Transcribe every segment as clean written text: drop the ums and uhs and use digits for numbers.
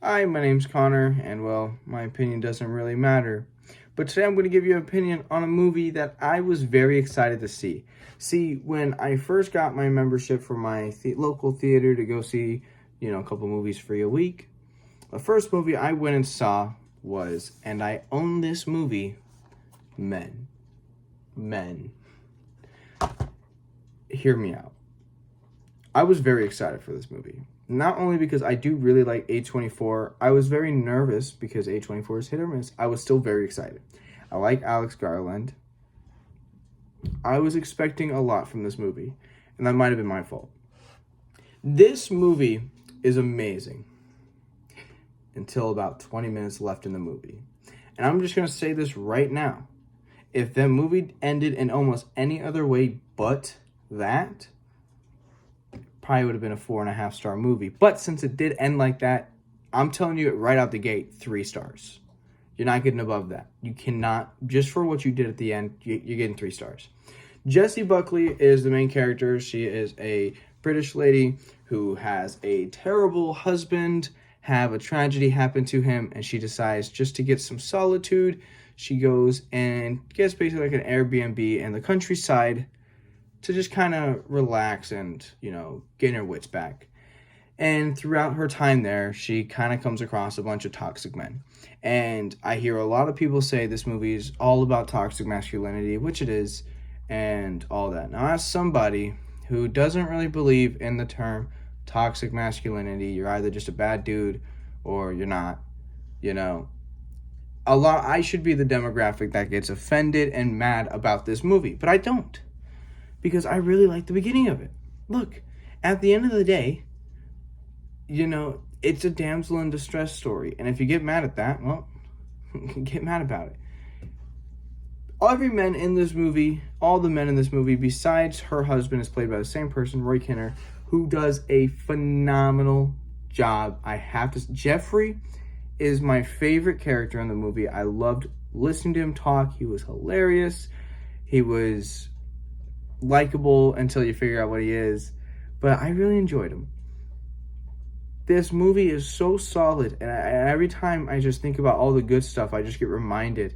Hi, my name's Connor, and well, my opinion doesn't really matter. But today I'm going to give you an opinion on a movie that I was very excited to see. See, when I first got my membership for my local theater to go see, a couple movies free a week, the first movie I went and saw was, and I own this movie, Men. Men. Hear me out. I was very excited for this movie. Not only because I do really like A24, I was very nervous because A24 is hit or miss. I was still very excited. I like Alex Garland. I was expecting a lot from this movie, and that might have been my fault. This movie is amazing until about 20 minutes left in the movie. And I'm just going to say this right now. If the movie ended in almost any other way but that, probably would have been a 4.5 star movie. But since it did end like that, I'm telling you it right out the gate, 3 stars. You're not getting above that. You cannot, just for what you did at the end, you're getting 3 stars. Jessie Buckley is the main character. She is a British lady who has a terrible husband, have a tragedy happen to him, and she decides just to get some solitude, she goes and gets basically like an Airbnb in the countryside to just kind of relax and, gain her wits back. And throughout her time there, she kind of comes across a bunch of toxic men. And I hear a lot of people say this movie is all about toxic masculinity, which it is, and all that. Now, as somebody who doesn't really believe in the term toxic masculinity, you're either just a bad dude or you're not, I should be the demographic that gets offended and mad about this movie, but I don't. Because I really like the beginning of it. Look, at the end of the day, it's a damsel in distress story. And if you get mad at that, well, get mad about it. All the men in this movie, besides her husband, is played by the same person, Roy Kinnear, who does a phenomenal job. Jeffrey is my favorite character in the movie. I loved listening to him talk. He was hilarious. He was likable until you figure out what he is, but I really enjoyed him. This movie is so solid, and every time I just think about all the good stuff, I just get reminded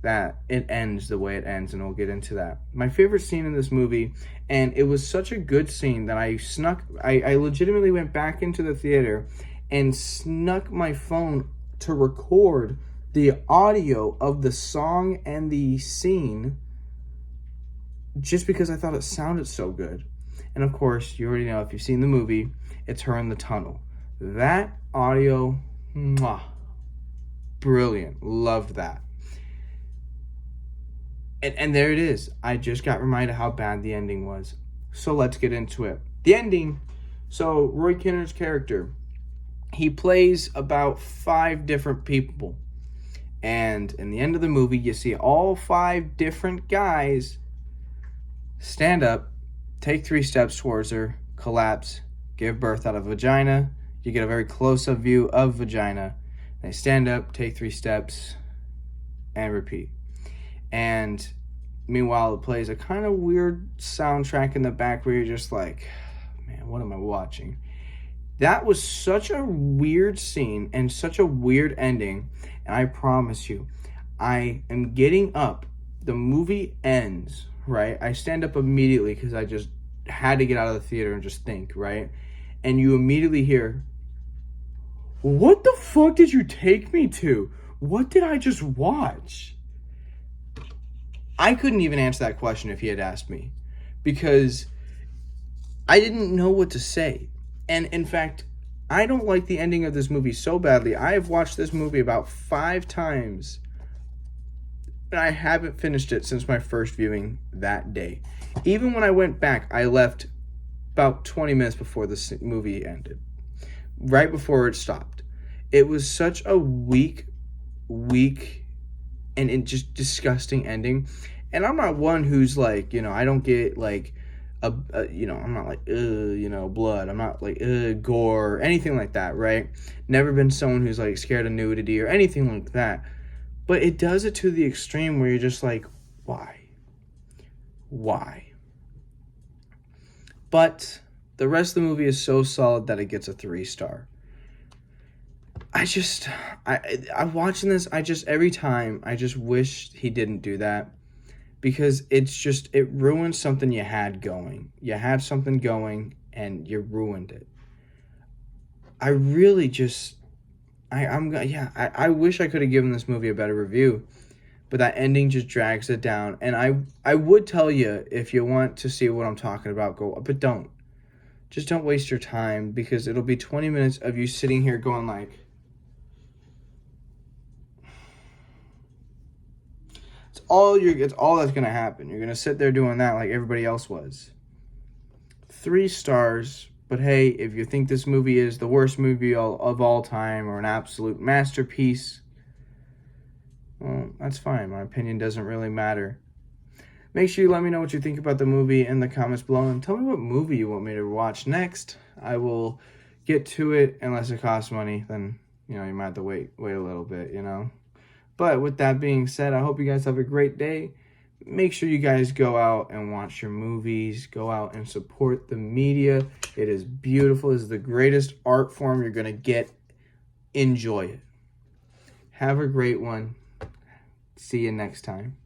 that it ends the way it ends, and we'll get into that. My favorite scene in this movie, and it was such a good scene that I legitimately went back into the theater and snuck my phone to record the audio of the song and the scene just because I thought it sounded so good. And of course, you already know, if you've seen the movie, it's her in the tunnel. That audio, brilliant. Loved that. And there it is. I just got reminded how bad the ending was. So let's get into it. The ending, so Roy Kinnear's character, he plays about 5 different people. And in the end of the movie, you see all 5 different guys stand up, take 3 steps towards her, collapse, give birth out of vagina. You get a very close-up view of vagina. They stand up, take 3 steps, and repeat. And meanwhile, it plays a kind of weird soundtrack in the back where you're just like, man, what am I watching? That was such a weird scene and such a weird ending. And I promise you, I am getting up. The movie ends, right? I stand up immediately because I just had to get out of the theater and just think, right? And you immediately hear, what the fuck did you take me to? What did I just watch? I couldn't even answer that question if he had asked me because I didn't know what to say. And in fact, I don't like the ending of this movie so badly. I have watched this movie about 5 times, and I haven't finished it since my first viewing that day. Even when I went back, I left about 20 minutes before the movie ended, right before it stopped. It was such a weak, and just disgusting ending. And I'm not one who's like, I don't get like, I'm not like, blood. I'm not like, gore, or anything like that, right? Never been someone who's like scared of nudity or anything like that. But it does it to the extreme where you're just like, why? But the rest of the movie is so solid that it gets a 3 star. I'm watching this. Every time, I just wish he didn't do that, because it ruins something you had going. You had something going and you ruined it. I really just, I wish I could have given this movie a better review, but that ending just drags it down. And I would tell you, if you want to see what I'm talking about, go, but don't. Just don't waste your time, because it'll be 20 minutes of you sitting here going like, it's all that's going to happen. You're going to sit there doing that like everybody else was. 3 stars, but hey, if you think this movie is the worst movie of all time or an absolute masterpiece, well, that's fine. My opinion doesn't really matter. Make sure you let me know what you think about the movie in the comments below, and tell me what movie you want me to watch next. I will get to it. Unless it costs money, then you might have to wait a little bit, But with that being said, I hope you guys have a great day. Make sure you guys go out and watch your movies. Go out and support the media. It is beautiful. It is the greatest art form you're going to get. Enjoy it. Have a great one. See you next time.